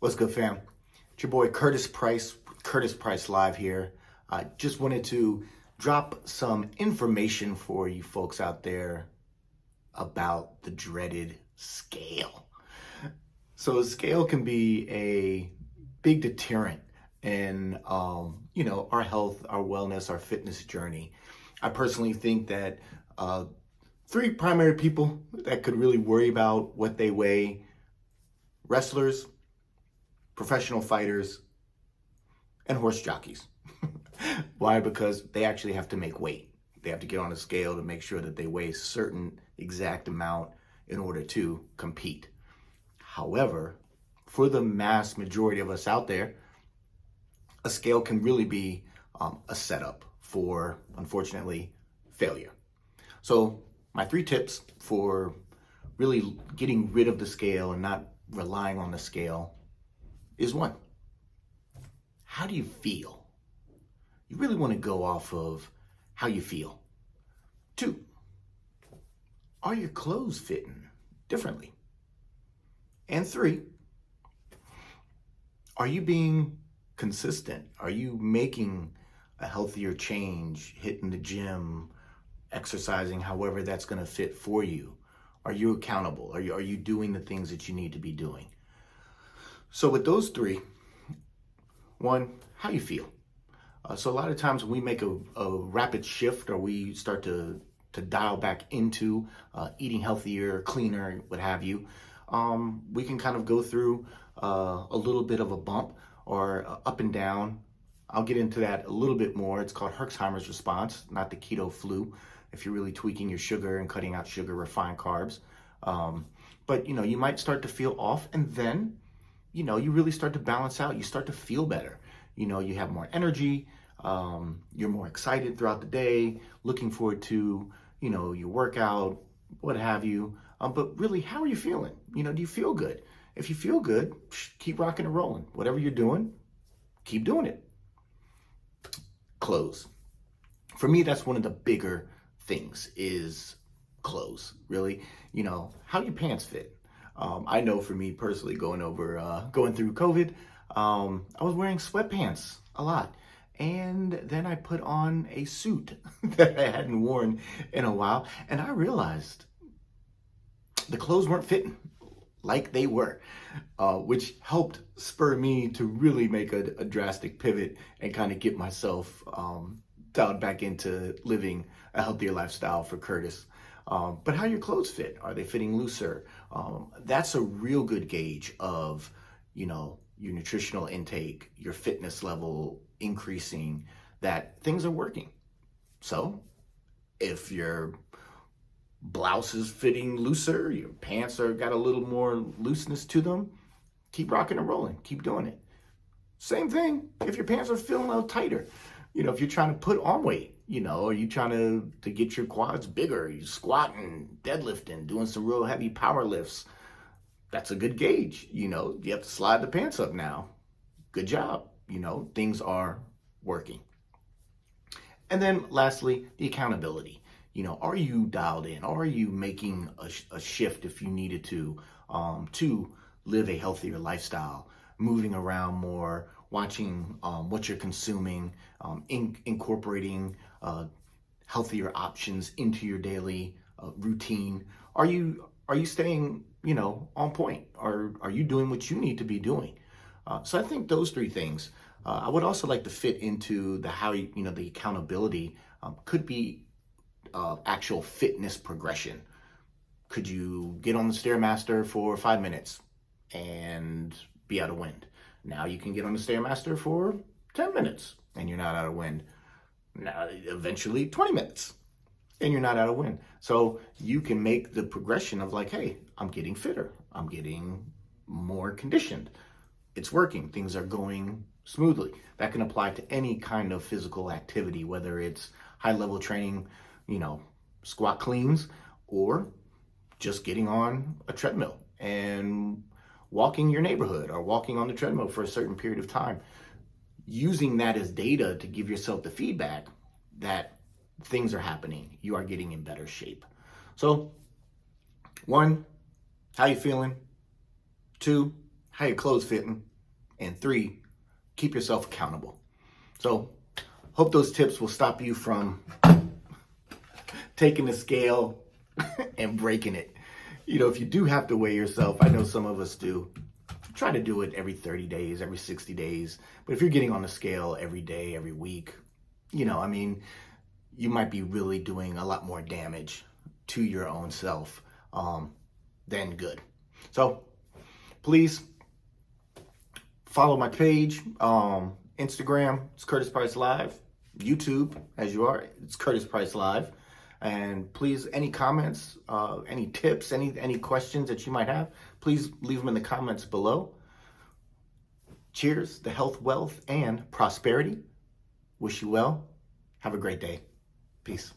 What's good, fam? It's your boy Curtis Price, Curtis Price Live here. I just wanted to drop some information for you folks out there about the dreaded scale. So a scale can be a big deterrent in, our health, our wellness, our fitness journey. I personally think that three primary people that could really worry about what they weigh: wrestlers, professional fighters, and horse jockeys. Why? Because they actually have to make weight. They have to get on a scale to make sure that they weigh a certain exact amount in order to compete. However, for the mass majority of us out there, a scale can really be a setup for, unfortunately, failure. So my 3 tips for really getting rid of the scale and not relying on the scale is: 1, how do you feel? You really want to go off of how you feel. 2, are your clothes fitting differently? And 3, are you being consistent? Are you making a healthier change, hitting the gym, exercising, however that's going to fit for you? Are you accountable? Are you doing the things that you need to be doing? So with those 3, 1, how you feel. So a lot of times when we make a rapid shift, or we start to dial back into eating healthier, cleaner, what have you, we can kind of go through a little bit of a bump or up and down. I'll get into that a little bit more. It's called Herxheimer's response, not the keto flu, if you're really tweaking your sugar and cutting out sugar, refined carbs. But you might start to feel off, and then you really start to balance out. You start to feel better. You have more energy. You're more excited throughout the day, looking forward to, your workout, what have you. But really, how are you feeling? Do you feel good? If you feel good, keep rocking and rolling. Whatever you're doing, keep doing it. Clothes. For me, that's one of the bigger things, is clothes, really. How your pants fit. I know for me personally, going through COVID, I was wearing sweatpants a lot. And then I put on a suit that I hadn't worn in a while. And I realized the clothes weren't fitting like they were, which helped spur me to really make a drastic pivot and kind of get myself dialed back into living a healthier lifestyle for Curtis. But how your clothes fit? Are they fitting looser? That's a real good gauge of, your nutritional intake, your fitness level increasing, that things are working. So if your blouse is fitting looser, your pants got a little more looseness to them, keep rocking and rolling, keep doing it. Same thing if your pants are feeling a little tighter. If you're trying to put on weight, are you trying to get your quads bigger, you squatting, deadlifting, doing some real heavy power lifts, that's a good gauge. You have to slide the pants up now. Good job. Things are working. And then lastly, the accountability. Are you dialed in? Are you making a shift if you needed to live a healthier lifestyle, moving around more, watching what you're consuming, incorporating healthier options into your daily routine? Are you staying, on point? Are you doing what you need to be doing? So I think those 3 things. I would also like to fit into the the accountability could be actual fitness progression. Could you get on the Stairmaster for 5 minutes and be out of wind? Now you can get on the Stairmaster for 10 minutes and you're not out of wind. Now, eventually 20 minutes and you're not out of wind. So you can make the progression of like, hey, I'm getting fitter. I'm getting more conditioned. It's working. Things are going smoothly. That can apply to any kind of physical activity, whether it's high level training, squat cleans, or just getting on a treadmill and walking your neighborhood or walking on the treadmill for a certain period of time. Using that as data to give yourself the feedback that things are happening. You are getting in better shape. So 1, how you feeling? 2, how your clothes fitting? And 3, keep yourself accountable. So hope those tips will stop you from taking the scale and breaking it. You know, if you do have to weigh yourself, I know some of us do, try to do it every 30 days, every 60 days. But if you're getting on the scale every day, every week, you know, I mean, you might be really doing a lot more damage to your own self than good. So please follow my page, Instagram, it's Curtis Price Live, YouTube, as you are, it's Curtis Price Live. And please, any comments, any tips, any questions that you might have, please leave them in the comments below. Cheers to health, wealth, and prosperity. Wish you well. Have a great day. Peace.